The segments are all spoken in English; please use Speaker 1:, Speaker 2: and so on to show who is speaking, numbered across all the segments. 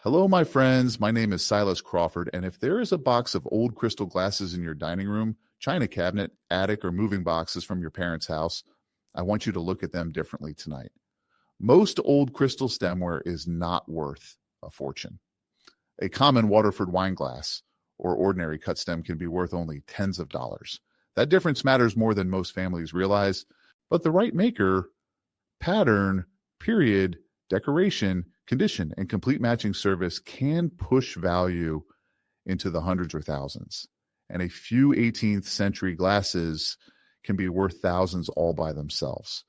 Speaker 1: Hello, my friends. My name is Silas Crawford, and if there is a box of old crystal glasses in your dining room, china cabinet, attic, or moving boxes from your parents' house, I want you to look at them differently tonight. Most old crystal stemware is not worth a fortune. A common Waterford wine glass or ordinary cut stem can be worth only tens of dollars. That difference matters more than most families realize, but the right maker, pattern, period, decoration, condition, and complete matching service can push value into the hundreds or thousands. And a few 18th century glasses can be worth thousands all by themselves.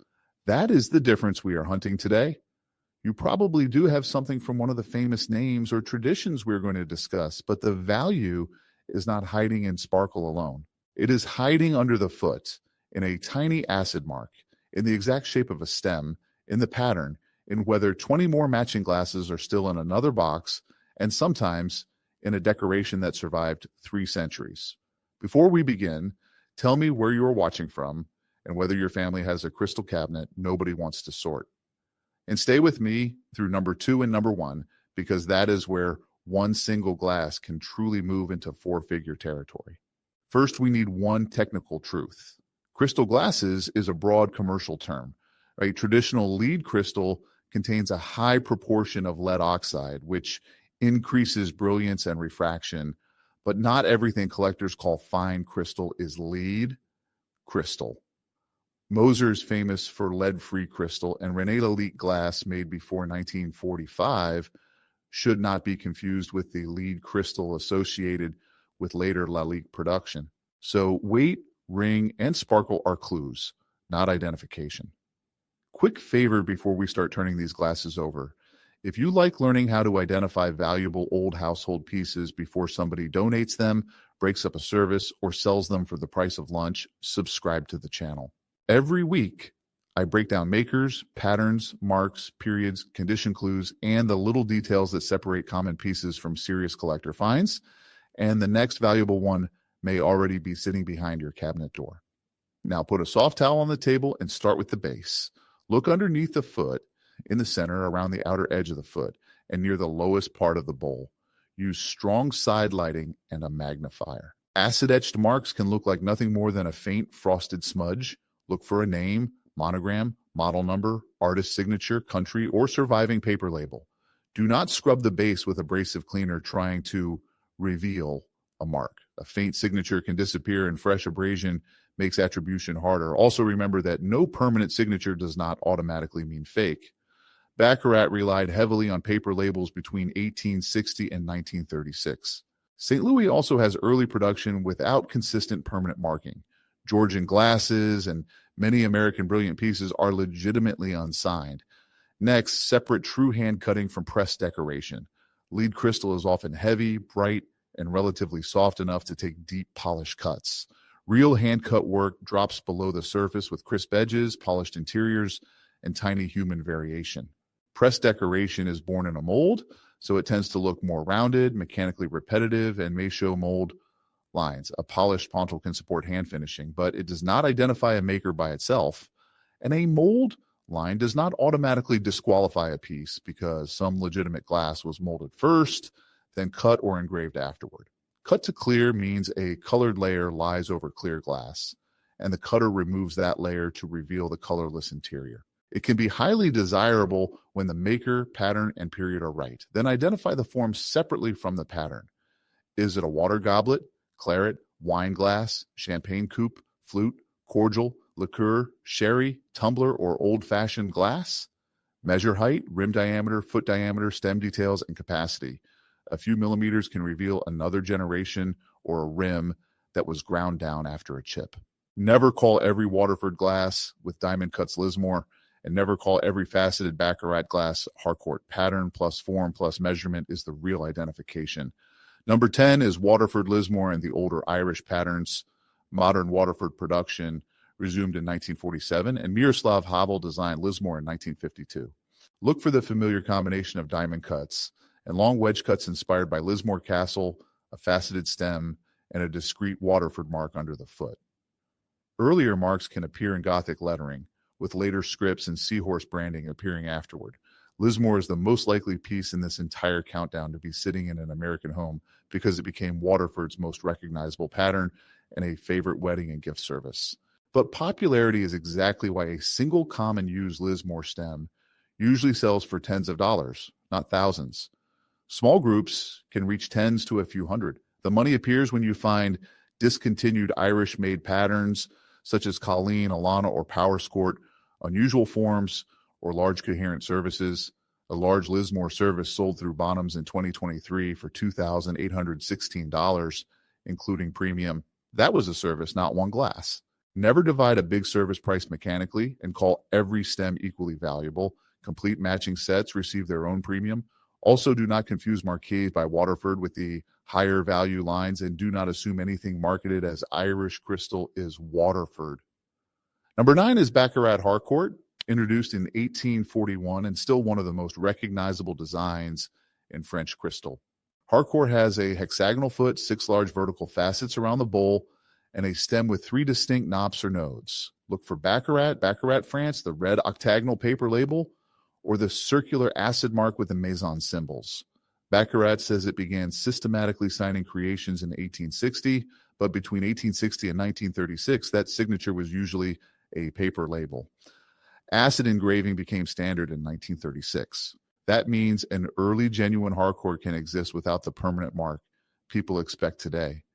Speaker 1: That is the difference we are hunting today. You probably do have something from one of the famous names or traditions we're going to discuss, but the value is not hiding in sparkle alone. It is hiding under the foot in a tiny acid mark, in the exact shape of a stem, in the pattern, in whether 20 more matching glasses are still in another box, and sometimes in a decoration that survived 3 centuries. Before we begin, tell me where you are watching from and whether your family has a crystal cabinet nobody wants to sort. And stay with me through number 2 and number 1, because that is where one single glass can truly move into 4-figure territory. First, we need one technical truth. Crystal glasses is a broad commercial term. Right? Traditional lead crystal contains a high proportion of lead oxide, which increases brilliance and refraction, but not everything collectors call fine crystal is lead crystal. Moser is famous for lead-free crystal, and René Lalique glass made before 1945 should not be confused with the lead crystal associated with later Lalique production. So weight, ring, and sparkle are clues, not identification. Quick favor before we start turning these glasses over. If you like learning how to identify valuable old household pieces before somebody donates them, breaks up a service, or sells them for the price of lunch, subscribe to the channel. Every week, I break down makers, patterns, marks, periods, condition clues, and the little details that separate common pieces from serious collector finds, and the next valuable one may already be sitting behind your cabinet door. Now put a soft towel on the table and start with the base. Look underneath the foot, in the center, around the outer edge of the foot, and near the lowest part of the bowl. Use strong side lighting and a magnifier. Acid-etched marks can look like nothing more than a faint frosted smudge. Look for a name, monogram, model number, artist signature, country, or surviving paper label. Do not scrub the base with abrasive cleaner trying to reveal a mark. A faint signature can disappear, and fresh abrasion makes attribution harder. Also remember that no permanent signature does not automatically mean fake. Baccarat relied heavily on paper labels between 1860 and 1936. St. Louis also has early production without consistent permanent marking. Georgian glasses and many American brilliant pieces are legitimately unsigned. Next, separate true hand cutting from press decoration. Lead crystal is often heavy, bright, and relatively soft enough to take deep polish cuts. Real hand-cut work drops below the surface with crisp edges, polished interiors, and tiny human variation. Press decoration is born in a mold, so it tends to look more rounded, mechanically repetitive, and may show mold lines. A polished pontil can support hand finishing, but it does not identify a maker by itself. And a mold line does not automatically disqualify a piece because some legitimate glass was molded first, then cut or engraved afterward. Cut to clear means a colored layer lies over clear glass, and the cutter removes that layer to reveal the colorless interior. It can be highly desirable when the maker, pattern, and period are right. Then identify the form separately from the pattern. Is it a water goblet, claret, wine glass, champagne coupe, flute, cordial, liqueur, sherry, tumbler, or old-fashioned glass? Measure height, rim diameter, foot diameter, stem details, and capacity. A few millimeters can reveal another generation or a rim that was ground down after a chip. Never call every Waterford glass with diamond cuts Lismore, and never call every faceted Baccarat glass Harcourt. Pattern plus form plus measurement is the real identification. Number 10 is Waterford Lismore and the older Irish patterns. Modern Waterford production resumed in 1947, and Miroslav Havel designed Lismore in 1952. Look for the familiar combination of diamond cuts and long wedge cuts inspired by Lismore Castle, a faceted stem, and a discrete Waterford mark under the foot. Earlier marks can appear in Gothic lettering, with later scripts and seahorse branding appearing afterward. Lismore is the most likely piece in this entire countdown to be sitting in an American home because it became Waterford's most recognizable pattern and a favorite wedding and gift service. But popularity is exactly why a single common used Lismore stem usually sells for tens of dollars, not thousands. Small groups can reach tens to a few hundred. The money appears when you find discontinued Irish-made patterns such as Colleen, Alana, or Powerscourt, unusual forms, or large coherent services. A large Lismore service sold through Bonhams in 2023 for $2,816, including premium. That was a service, not one glass. Never divide a big service price mechanically and call every stem equally valuable. Complete matching sets receive their own premium. Also, do not confuse Marquise by Waterford with the higher value lines, and do not assume anything marketed as Irish crystal is Waterford. Number 9 is Baccarat Harcourt, introduced in 1841 and still one of the most recognizable designs in French crystal. Harcourt has a hexagonal foot, 6 large vertical facets around the bowl, and a stem with 3 distinct knops or nodes. Look for Baccarat France, the red octagonal paper label, or the circular acid mark with the Maison symbols. Baccarat says it began systematically signing creations in 1860, but between 1860 and 1936, that signature was usually a paper label. Acid engraving became standard in 1936. That means an early genuine Harcourt can exist without the permanent mark people expect today.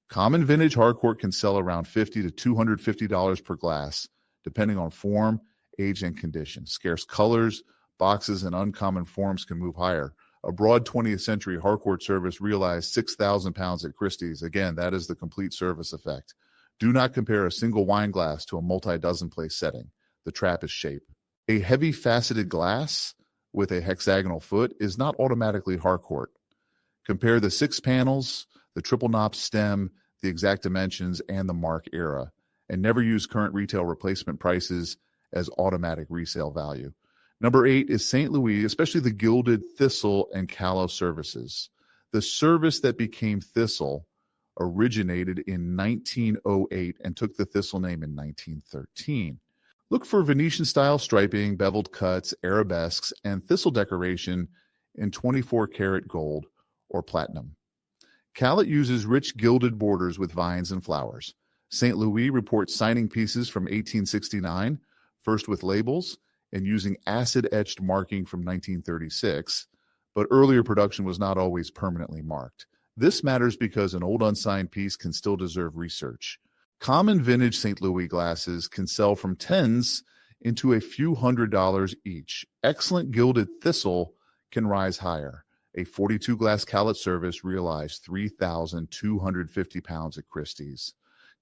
Speaker 1: Common vintage Harcourt can sell around $50 to $250 per glass, depending on form, age, and condition. Scarce colors, boxes, and uncommon forms can move higher. A broad 20th century Harcourt service realized 6,000 pounds at Christie's. Again, that is the complete service effect. Do not compare a single wine glass to a multi-dozen place setting. The trap is shape. A heavy faceted glass with a hexagonal foot is not automatically Harcourt. Compare the 6 panels, the triple knop stem, the exact dimensions, and the mark era, and never use current retail replacement prices as automatic resale value. Number 8 is St. Louis, especially the gilded thistle and callow services. The service that became thistle originated in 1908 and took the thistle name in 1913. Look for Venetian-style striping, beveled cuts, arabesques, and thistle decoration in 24-karat gold or platinum. Callet uses rich gilded borders with vines and flowers. St. Louis reports signing pieces from 1869, first with labels, and using acid-etched marking from 1936, but earlier production was not always permanently marked. This matters because an old unsigned piece can still deserve research. Common vintage St. Louis glasses can sell from tens into a few $100s each. Excellent gilded thistle can rise higher. A 42 glass Callet service realized 3,250 pounds at Christie's.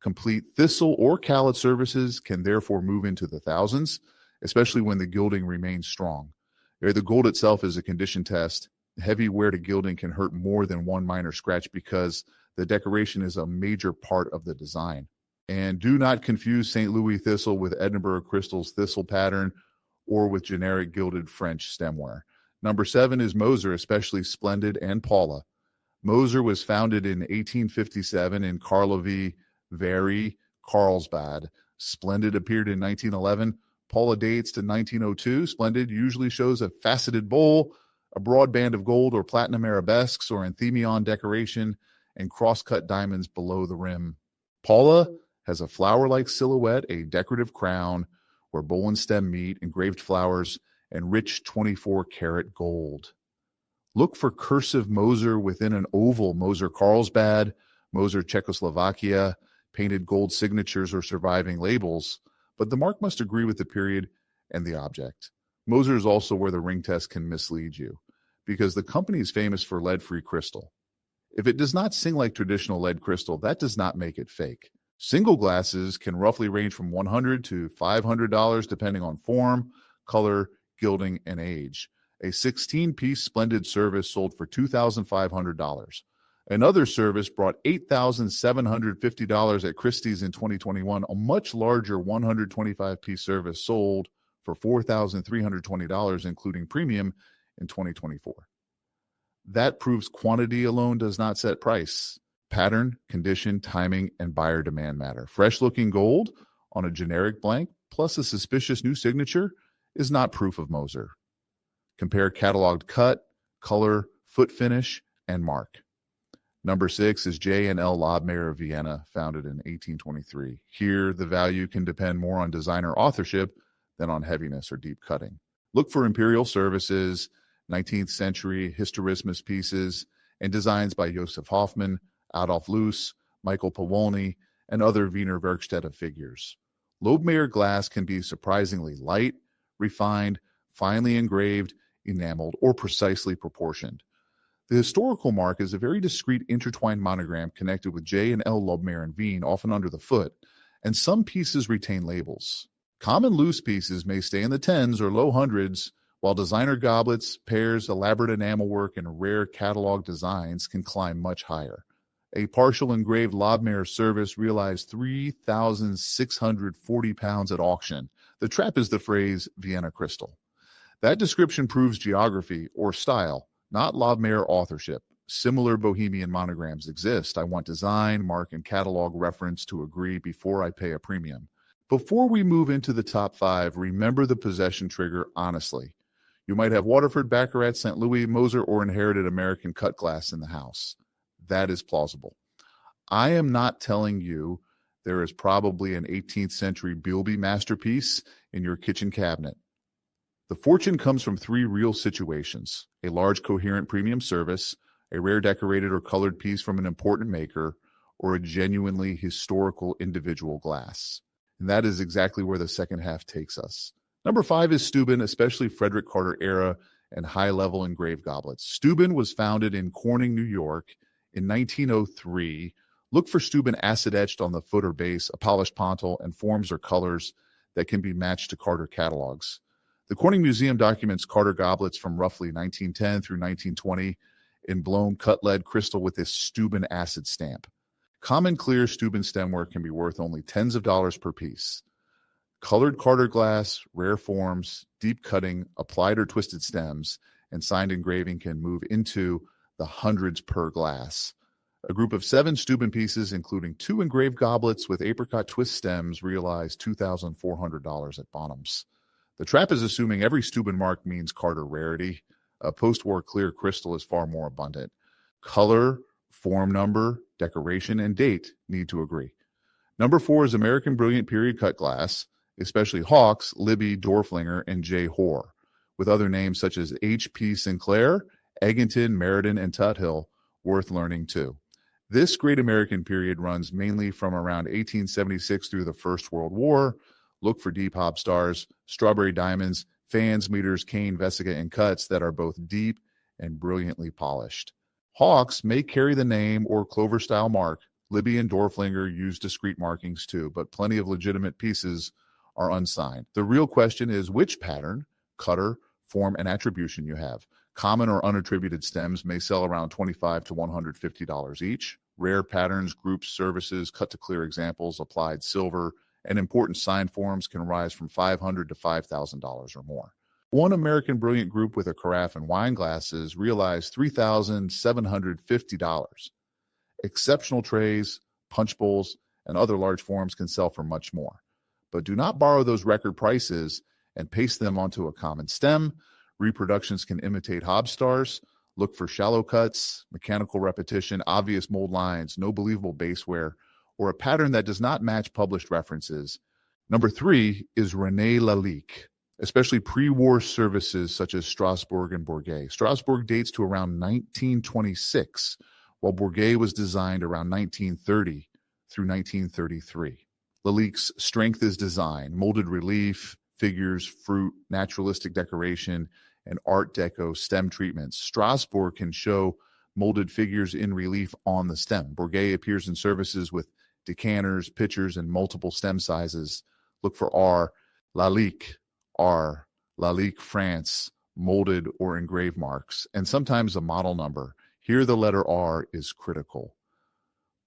Speaker 1: Complete thistle or Callet services can therefore move into the thousands, especially when the gilding remains strong. The gold itself is a condition test. Heavy wear to gilding can hurt more than one minor scratch because the decoration is a major part of the design. And do not confuse St. Louis thistle with Edinburgh Crystal's thistle pattern or with generic gilded French stemware. Number 7 is Moser, especially Splendid and Paula. Moser was founded in 1857 in Karlovy Vary, Carlsbad. Splendid appeared in 1911. Paula dates to 1902. Splendid usually shows a faceted bowl, a broad band of gold or platinum arabesques or enthemion decoration, and cross-cut diamonds below the rim. Paula has a flower-like silhouette, a decorative crown where bowl and stem meet, engraved flowers, and rich 24-karat gold. Look for cursive Moser within an oval Moser Carlsbad, Moser Czechoslovakia, painted gold signatures or surviving labels, but the mark must agree with the period and the object. Moser is also where the ring test can mislead you, because the company is famous for lead-free crystal. If it does not sing like traditional lead crystal, that does not make it fake. Single glasses can roughly range from $100 to $500 depending on form, color, gilding, and age. A 16-piece Splendid service sold for $2,500. Another service brought $8,750 at Christie's in 2021. A much larger 125-piece service sold for $4,320, including premium, in 2024. That proves quantity alone does not set price. Pattern, condition, timing, and buyer demand matter. Fresh-looking gold on a generic blank plus a suspicious new signature is not proof of Moser. Compare cataloged cut, color, foot finish, and mark. Number 6 is J&L Lobmayer of Vienna, founded in 1823. Here, the value can depend more on designer authorship than on heaviness or deep cutting. Look for imperial services, 19th century historismus pieces, and designs by Josef Hoffmann, Adolf Loos, Michael Powolny, and other Wiener Werkstätte figures. Lobmayer glass can be surprisingly light, refined, finely engraved, enameled, or precisely proportioned. The historical mark is a very discreet intertwined monogram connected with J and L Lobmayer and Wien, often under the foot, and some pieces retain labels. Common loose pieces may stay in the tens or low hundreds, while designer goblets, pears, elaborate enamel work, and rare catalog designs can climb much higher. A partial engraved Lobmayer service realized 3,640 pounds at auction. The trap is the phrase Vienna crystal. That description proves geography or style, not Lobmayer authorship. Similar Bohemian monograms exist. I want design, mark, and catalog reference to agree before I pay a premium. Before we move into the top 5, remember the possession trigger honestly. You might have Waterford, Baccarat, St. Louis, Moser, or inherited American cut glass in the house. That is plausible. I am not telling you there is probably an 18th century Bilby masterpiece in your kitchen cabinet. The fortune comes from 3 real situations: a large coherent premium service, a rare decorated or colored piece from an important maker, or a genuinely historical individual glass. And that is exactly where the second half takes us. Number 5 is Steuben, especially Frederick Carter era and high-level engraved goblets. Steuben was founded in Corning, New York in 1903. Look for Steuben acid-etched on the foot or base, a polished pontil, and forms or colors that can be matched to Carter catalogs. The Corning Museum documents Carter goblets from roughly 1910 through 1920 in blown cut lead crystal with this Steuben acid stamp. Common clear Steuben stemwork can be worth only tens of dollars per piece. Colored Carter glass, rare forms, deep cutting, applied or twisted stems, and signed engraving can move into the hundreds per glass. A group of 7 Steuben pieces, including 2 engraved goblets with apricot twist stems, realized $2,400 at Bonham's. The trap is assuming every Steuben mark means Carter rarity. A post-war clear crystal is far more abundant. Color, form number, decoration, and date need to agree. Number 4 is American Brilliant Period Cut Glass, especially Hawks, Libby, Dorflinger, and J. Hoare, with other names such as H.P. Sinclair, Egginton, Meriden, and Tuthill, worth learning too. This great American period runs mainly from around 1876 through the First World War. Look for deep hob stars, strawberry diamonds, fans, meters, cane, vesica, and cuts that are both deep and brilliantly polished. Hawks may carry the name or Clover-style mark. Libby and Dorflinger use discrete markings too, but plenty of legitimate pieces are unsigned. The real question is which pattern, cutter, form, and attribution you have. Common or unattributed stems may sell around $25 to $150 each. Rare patterns, groups, services, cut-to-clear examples, applied silver, and important signed forms can rise from $500 to $5,000 or more. One American Brilliant group with a carafe and wine glasses realized $3,750. Exceptional trays, punch bowls, and other large forms can sell for much more. But do not borrow those record prices and paste them onto a common stem. Reproductions can imitate hob stars. Look for shallow cuts, mechanical repetition, obvious mold lines, no believable base wear, or a pattern that does not match published references. Number 3 is René Lalique, especially pre-war services such as Strasbourg and Bourget. Strasbourg dates to around 1926, while Bourget was designed around 1930 through 1933. Lalique's strength is design, molded relief, figures, fruit, naturalistic decoration, and Art Deco stem treatments. Strasbourg can show molded figures in relief on the stem. Bourget appears in services with decanters, pitchers, and multiple stem sizes. Look for R. Lalique, France, molded or engraved marks, and sometimes a model number. Here the letter R is critical.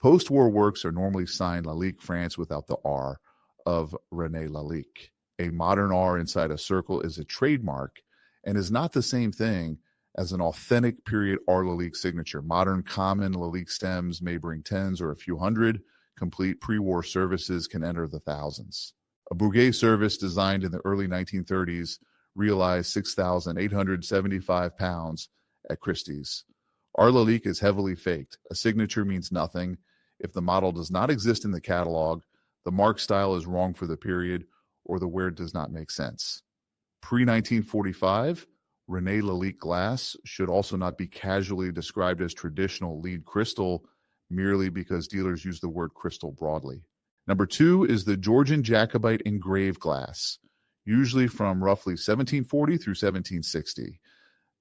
Speaker 1: Post-war works are normally signed Lalique, France without the R of René Lalique. A modern R inside a circle is a trademark and is not the same thing as an authentic period R Lalique signature. Modern common Lalique stems may bring tens or a few hundred. Complete pre-war services can enter the thousands. A Bourget service designed in the early 1930s realized 6,875 pounds at Christie's. Our Lalique is heavily faked. A signature means nothing. If the model does not exist in the catalog, the mark style is wrong for the period, or the wear does not make sense. Pre-1945, René Lalique glass should also not be casually described as traditional lead crystal merely because dealers use the word crystal broadly. Number 2 is the Georgian Jacobite engraved glass, usually from roughly 1740 through 1760.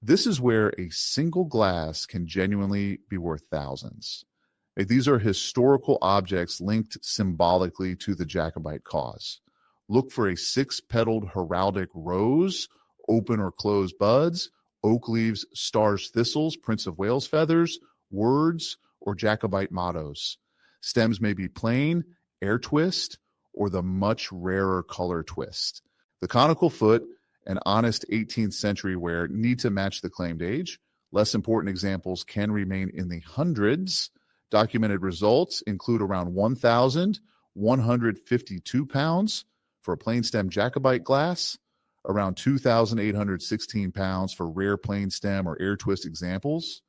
Speaker 1: This is where a single glass can genuinely be worth thousands. These are historical objects linked symbolically to the Jacobite cause. Look for a 6-petaled heraldic rose, open or closed buds, oak leaves, stars, thistles, Prince of Wales feathers, words, or Jacobite mottos. Stems may be plain, air twist, or the much rarer color twist. The conical foot and honest 18th century wear need to match the claimed age. Less important examples can remain in the hundreds. Documented results include around 1,152 pounds for a plain stem Jacobite glass, around 2,816 pounds for rare plain stem or air twist examples,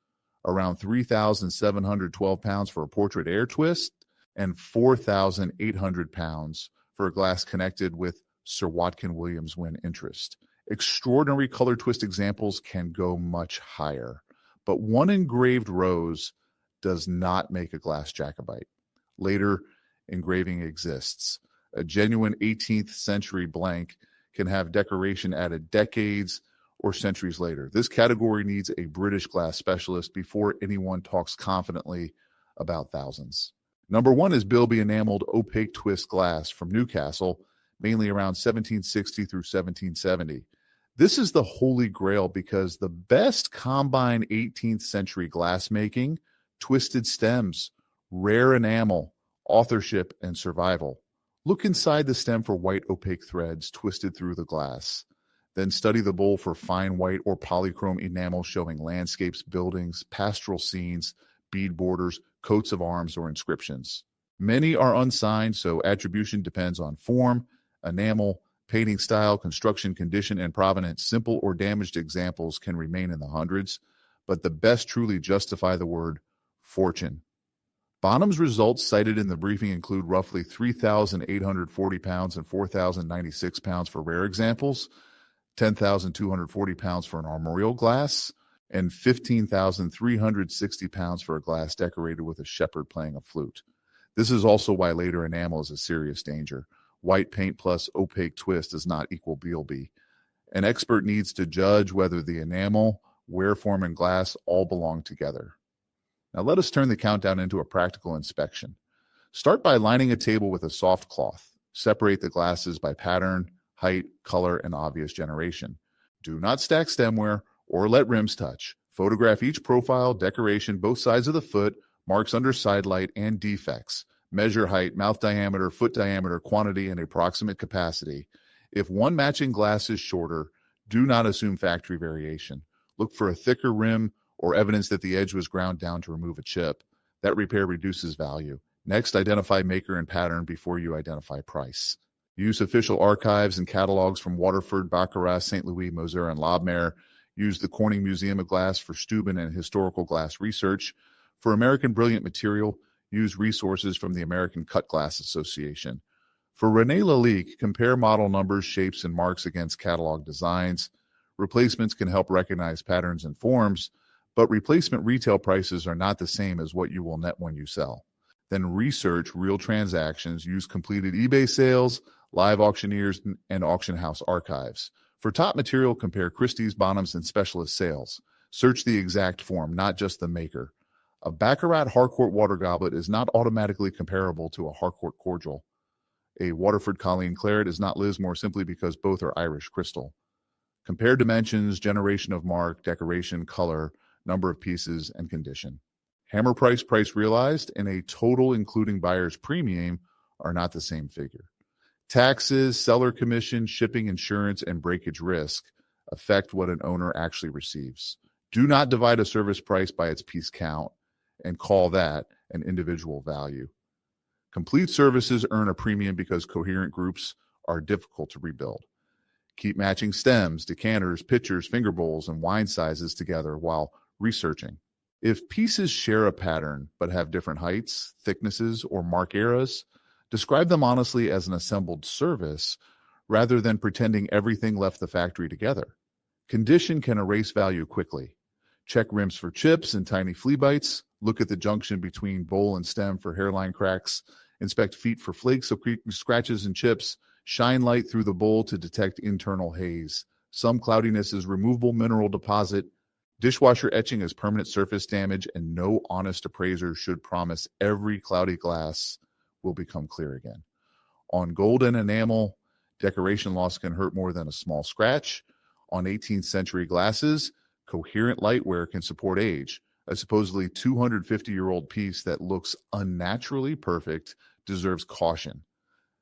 Speaker 1: around 3,712 pounds for a portrait air twist, and 4,800 pounds for a glass connected with Sir Watkin Williams' win interest. Extraordinary color twist examples can go much higher, but one engraved rose does not make a glass Jacobite. Later engraving exists. A genuine 18th century blank can have decoration added decades or centuries later. This category needs a British glass specialist before anyone talks confidently about thousands. Number 1 is Bilby enameled opaque twist glass from Newcastle, mainly around 1760 through 1770. This is the holy grail because the best combine 18th century glassmaking, twisted stems, rare enamel, authorship, and survival. Look inside the stem for white opaque threads twisted through the glass. Then study the bowl for fine white or polychrome enamel showing landscapes, buildings, pastoral scenes, bead borders, coats of arms, or inscriptions. Many are unsigned, so attribution depends on form, enamel, painting style, construction condition, and provenance. Simple or damaged examples can remain in the hundreds, but the best truly justify the word fortune. Bonham's results cited in the briefing include roughly 3,840 pounds and 4,096 pounds for rare examples, 10,240 pounds for an armorial glass, and 15,360 pounds for a glass decorated with a shepherd playing a flute. This is also why later enamel is a serious danger. White paint plus opaque twist does not equal Bilby. An expert needs to judge whether the enamel, wear form, and glass all belong together. Now let us turn the countdown into a practical inspection. Start by lining a table with a soft cloth. Separate the glasses by pattern, height, color, and obvious generation. Do not stack stemware or let rims touch. Photograph each profile, decoration, both sides of the foot, marks under side light, and defects. Measure height, mouth diameter, foot diameter, quantity, and approximate capacity. If one matching glass is shorter, do not assume factory variation. Look for a thicker rim or evidence that the edge was ground down to remove a chip. That repair reduces value. Next, identify maker and pattern before you identify price. Use official archives and catalogs from Waterford, Baccarat, St. Louis, Moser, and Lobmer. Use the Corning Museum of Glass for Steuben and historical glass research. For American Brilliant Material, use resources from the American Cut Glass Association. For René Lalique, compare model numbers, shapes, and marks against catalog designs. Replacements can help recognize patterns and forms, but replacement retail prices are not the same as what you will net when you sell. Then research real transactions, use completed eBay sales, live auctioneers, and auction house archives. For top material, compare Christie's, Bonham's, and specialist sales. Search the exact form, not just the maker. A Baccarat Harcourt water goblet is not automatically comparable to a Harcourt cordial. A Waterford Colleen Claret is not Lismore simply because both are Irish crystal. Compare dimensions, generation of mark, decoration, color, number of pieces, and condition. Hammer price realized, and a total including buyer's premium are not the same figure. Taxes, seller commission, shipping, insurance, and breakage risk affect what an owner actually receives. Do not divide a service price by its piece count and call that an individual value. Complete services earn a premium because coherent groups are difficult to rebuild. Keep matching stems, decanters, pitchers, finger bowls, and wine sizes together while researching. If pieces share a pattern but have different heights, thicknesses, or mark eras, describe them honestly as an assembled service rather than pretending everything left the factory together. Condition can erase value quickly. Check rims for chips and tiny flea bites. Look at the junction between bowl and stem for hairline cracks. Inspect feet for flakes of scratches and chips. Shine light through the bowl to detect internal haze. Some cloudiness is removable mineral deposit. Dishwasher etching is permanent surface damage, and no honest appraiser should promise every cloudy glass will become clear again. On gold and enamel, decoration loss can hurt more than a small scratch. On 18th century glasses, coherent lightware can support age. A supposedly 250-year-old piece that looks unnaturally perfect deserves caution.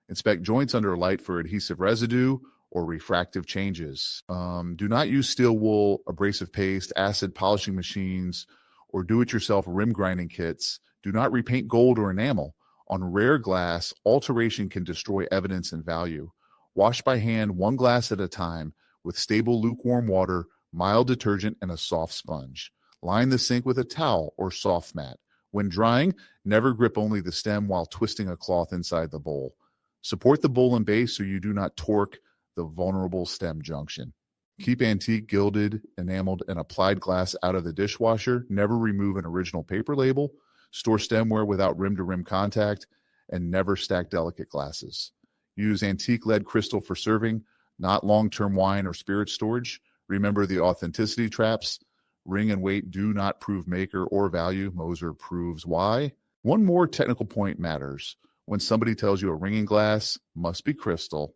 Speaker 1: Inspect joints under light for adhesive residue or refractive changes. Do not use steel wool, abrasive paste, acid polishing machines, or do-it-yourself rim grinding kits. Do not repaint gold or enamel. On rare glass, alteration can destroy evidence and value. Wash by hand, one glass at a time, with stable lukewarm water, mild detergent, and a soft sponge. Line the sink with a towel or soft mat. When drying, never grip only the stem while twisting a cloth inside the bowl. Support the bowl and base so you do not torque the vulnerable stem junction. Keep antique, gilded, enameled, and applied glass out of the dishwasher. Never remove an original paper label. Store stemware without rim-to-rim contact, and never stack delicate glasses. Use antique lead crystal for serving, not long-term wine or spirit storage. Remember the authenticity traps. Ring and weight do not prove maker or value. Moser proves why. One more technical point matters. When somebody tells you a ringing glass must be crystal,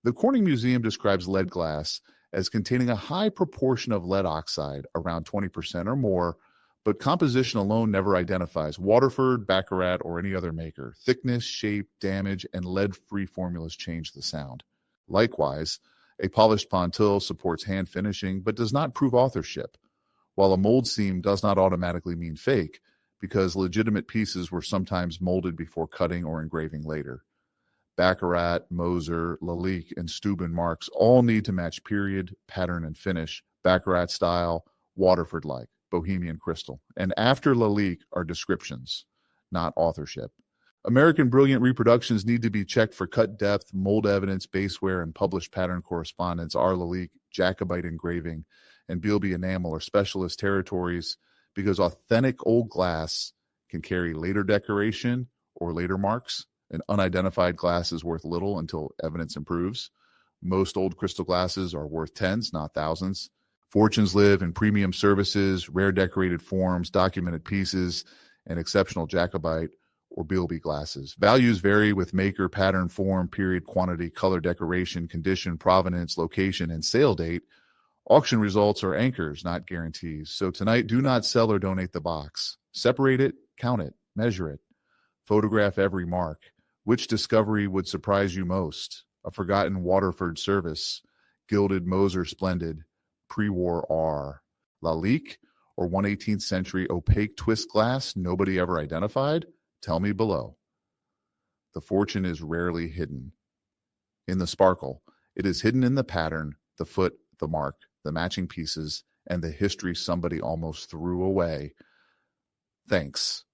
Speaker 1: the Corning Museum describes lead glass as containing a high proportion of lead oxide, around 20% or more, but composition alone never identifies Waterford, Baccarat, or any other maker. Thickness, shape, damage, and lead-free formulas change the sound. Likewise, a polished pontil supports hand finishing but does not prove authorship, while a mold seam does not automatically mean fake, because legitimate pieces were sometimes molded before cutting or engraving later. Baccarat, Moser, Lalique, and Steuben marks all need to match period, pattern, and finish, Baccarat style, Waterford-like, Bohemian crystal. And after Lalique are descriptions, not authorship. American Brilliant reproductions need to be checked for cut depth, mold evidence, baseware, and published pattern correspondence. Our Lalique, Jacobite engraving, and Bilby enamel are specialist territories because authentic old glass can carry later decoration or later marks. An unidentified glass is worth little until evidence improves. Most old crystal glasses are worth tens, not thousands. Fortunes live in premium services, rare decorated forms, documented pieces, and exceptional Jacobite or Bilby glasses. Values vary with maker, pattern, form, period, quantity, color, decoration, condition, provenance, location, and sale date. Auction results are anchors, not guarantees. So tonight, do not sell or donate the box. Separate it, count it, measure it. Photograph every mark. Which discovery would surprise you most? A forgotten Waterford service, gilded Moser Splendid, pre-war R, Lalique, or 1/18th century opaque twist glass nobody ever identified? Tell me below. The fortune is rarely hidden in the sparkle. It is hidden in the pattern, the foot, the mark, the matching pieces, and the history somebody almost threw away. Thanks.